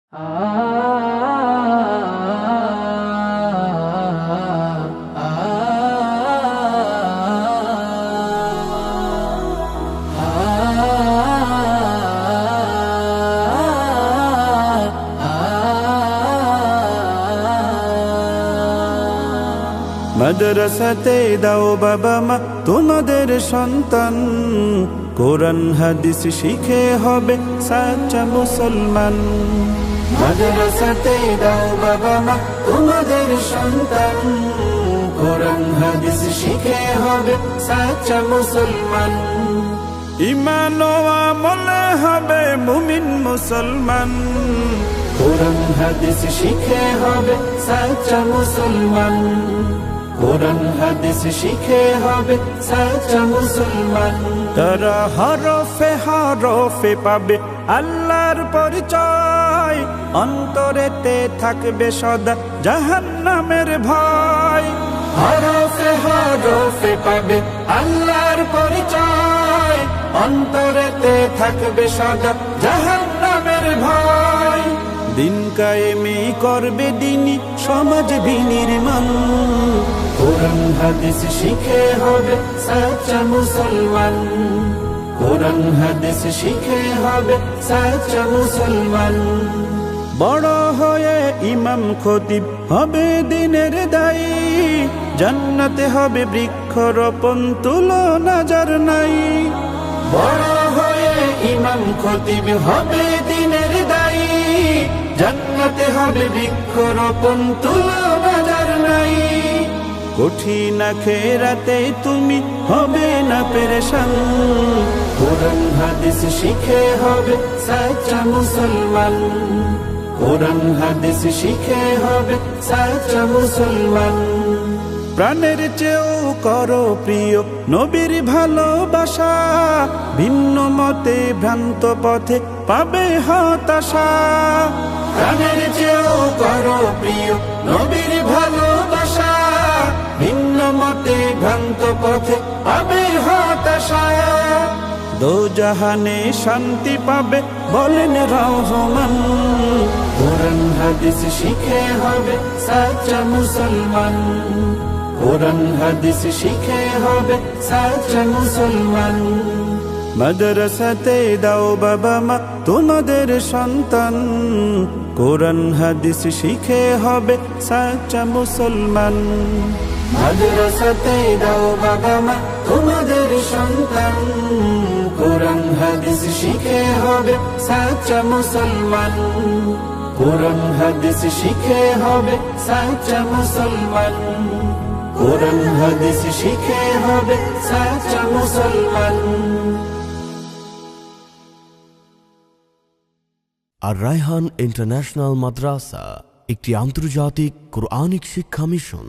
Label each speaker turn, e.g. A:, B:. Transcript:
A: মাদ্রাসাতে দাও বাবা মা তোমাদের সন্তান, কোরআন হাদিস শিখে হবে সাচ্চা মুসলমান। মাদ্রাসাতে দাও বাবা মা তোমাদের সন্তান, কোরআন হাদিস শিখে হবে সাচ্চা মুসলমান। ঈমান ও আমলে হবে মুমিন মুসলমান, কোরআন হাদিস শিখে হবে সাচ্চা মুসলমান। কোরআন হাদিস শিখে হবে সাচ্চা মুসলমান। তারা হরফে হরফে পাবে আল্লাহর পরিচয়, অন্তরেতে থাকবে সদা জাহান্নামের ভয়। হরফে হরফে পাবে আল্লাহর পরিচয়, অন্তরেতে থাকবে সদা জাহান্নামের ভয়। দিন কায়েমে করবে দিনী সমাজ বিনির্মাণ, কোরআন হাদিস শিখে হবে সাচ্চা মুসলমান। কোরআন হাদিস শিখে হবে সাচ্চা মুসলমান। বড় হয়ে ইমাম খতিব হবে দিনের দায়ী, জান্নাতে হবে বৃক্ষরোপণ তুলনা যার নাই। বড় হয়ে ইমাম খতিব হবে দিনের দায়ী, জান্নাতে হবে বৃক্ষরোপণ তুলনা যার নাই। কঠিন আখিরাতে তুমি হবে না পেরেশান, কোরআন হাদিস শিখে হবে সাচ্চা মুসলমান। কোরআন হাদিস শিখে হবে সাচ্চা মুসলমান। প্রাণের চেয়েও করো প্রিয় নবীর ভালোবাসা, ভিন্ন মতে ভ্রান্ত পথে পাবে হতাশা। প্রাণের চেয়েও করো প্রিয় নবীর ভালোবাসা, ভিন্ন মতে ভ্রান্ত পথে পাবে হতাশা। দোজাহানে শান্তি পাবে বলেন রহমান, কোরআন হাদিস শিখে হবে সাচ্চা মুসলমান। কোরআন হাদিস শিখে হবে সাচ্চা মুসলমান। মাদ্রাসাতে দাও বাবা মা তোমাদের সন্তান, কোরআন হাদিস শিখে হবে সাচ্চা মুসলমান। মাদ্রাসাতে দাও বাবা মা তোমাদের সন্তান, কোরআন হাদিস শিখে হবে সাচ্চা মুসলমান। কোরআন হাদিস শিখে হবে সাচ্চা মুসলমান। কোরআন হাদিস শিখে হবে সাচ্চা মুসলমান।
B: আর রায়হান ইন্টারন্যাশনাল মাদ্রাসা একটি আন্তর্জাতিক কোরআনিক শিক্ষা মিশন।